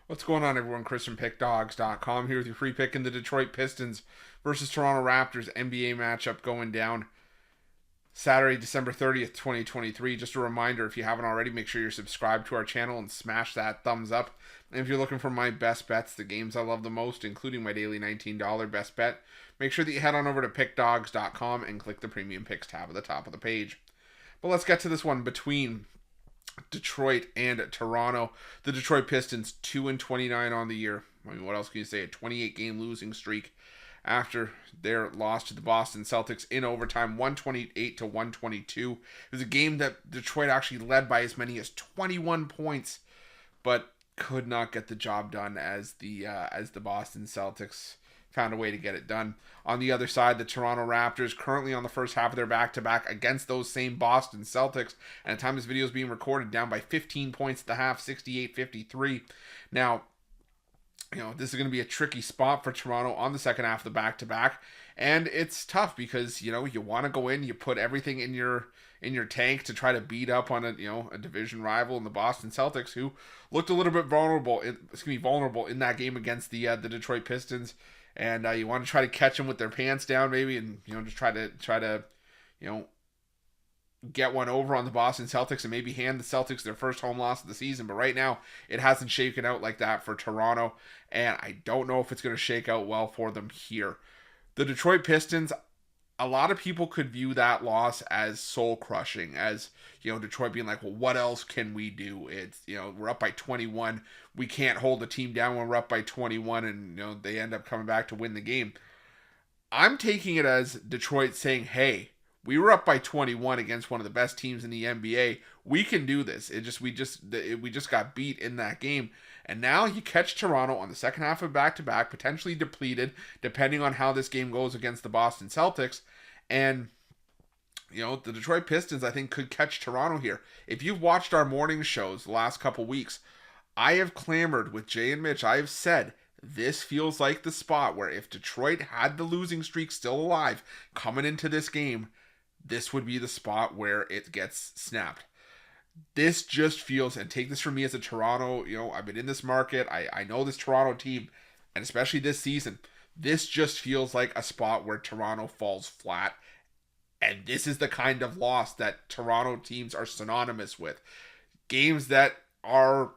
What's going on, everyone? Chris from Pickdawgz.com here with your free pick in the Detroit Pistons versus Toronto Raptors NBA matchup going down Saturday, December 30th, 2023. Just a reminder, if you haven't already, make sure you're subscribed to our channel and smash that thumbs up. And if you're looking for my best bets, the games I love the most, including my daily $19 best bet, make sure that you head on over to Pickdawgz.com and click the Premium Picks tab at the top of the page. But let's get to this one between Detroit and Toronto. The Detroit Pistons 2-29 on the year. I mean, what else can you say? A 28-game losing streak after their loss to the Boston Celtics in overtime, 128-122. It was a game that Detroit actually led by as many as 21 points, but could not get the job done as the Boston Celtics found a way to get it done. On the other side, the Toronto Raptors currently on the first half of their back-to-back against those same Boston Celtics. And at the time this video is being recorded, down by 15 points at the half, 68-53. Now, this is going to be a tricky spot for Toronto on the second half of the back-to-back. And it's tough because, you want to go in, you put everything in your tank to try to beat up on a division rival in the Boston Celtics, who looked a little bit vulnerable in that game against the Detroit Pistons. And you want to try to catch them with their pants down, maybe, and just try to get one over on the Boston Celtics and maybe hand the Celtics their first home loss of the season. But right now, it hasn't shaken out like that for Toronto, and I don't know if it's going to shake out well for them here. The Detroit Pistons, a lot of people could view that loss as soul crushing, as Detroit being like, well, what else can we do? It's we're up by 21, we can't hold the team down when we're up by 21, and they end up coming back to win the game. I'm taking it as Detroit saying, hey, we were up by 21 against one of the best teams in the NBA. We can do this. We just got beat in that game. And now you catch Toronto on the second half of back-to-back, potentially depleted, depending on how this game goes against the Boston Celtics. And, the Detroit Pistons, I think, could catch Toronto here. If you've watched our morning shows the last couple weeks, I have clamored with Jay and Mitch. I have said, this feels like the spot where if Detroit had the losing streak still alive coming into this game, this would be the spot where it gets snapped. This just feels, and take this from me as a Toronto, I've been in this market. I know this Toronto team, and especially this season, this just feels like a spot where Toronto falls flat. And this is the kind of loss that Toronto teams are synonymous with. Games that are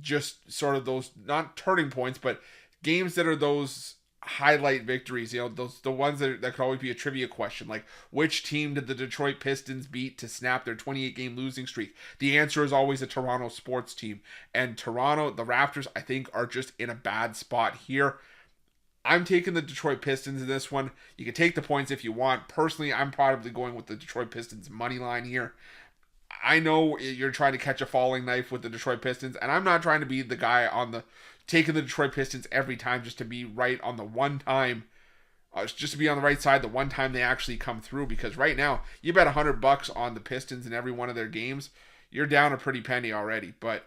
just sort of those, not turning points, but games that are those highlight victories, the ones that could always be a trivia question, like which team did the Detroit Pistons beat to snap their 28-game losing streak? The answer is always a Toronto sports team, and Toronto, the Raptors, I think, are just in a bad spot here. I'm taking the Detroit Pistons in this one. You can take the points if you want. Personally, I'm probably going with the Detroit Pistons money line here. I know you're trying to catch a falling knife with the Detroit Pistons, and I'm not trying to be the guy on the taking the Detroit Pistons every time just to be right on the one time, just to be on the right side the one time they actually come through. Because right now, you bet $100 on the Pistons in every one of their games, you're down a pretty penny already. But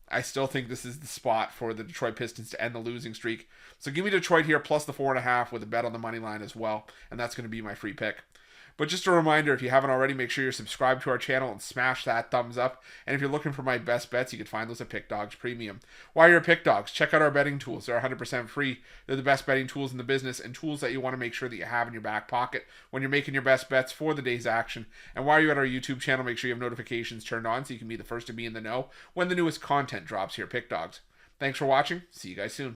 I still think this is the spot for the Detroit Pistons to end the losing streak. So give me Detroit here plus the 4.5 with a bet on the money line as well, and that's going to be my free pick. But just a reminder, if you haven't already, make sure you're subscribed to our channel and smash that thumbs up. And if you're looking for my best bets, you can find those at Pickdawgz Premium. While you're at Pickdawgz, check out our betting tools. They're 100% free. They're the best betting tools in the business and tools that you want to make sure that you have in your back pocket when you're making your best bets for the day's action. And while you're at our YouTube channel, make sure you have notifications turned on so you can be the first to be in the know when the newest content drops here at Pickdawgz. Thanks for watching. See you guys soon.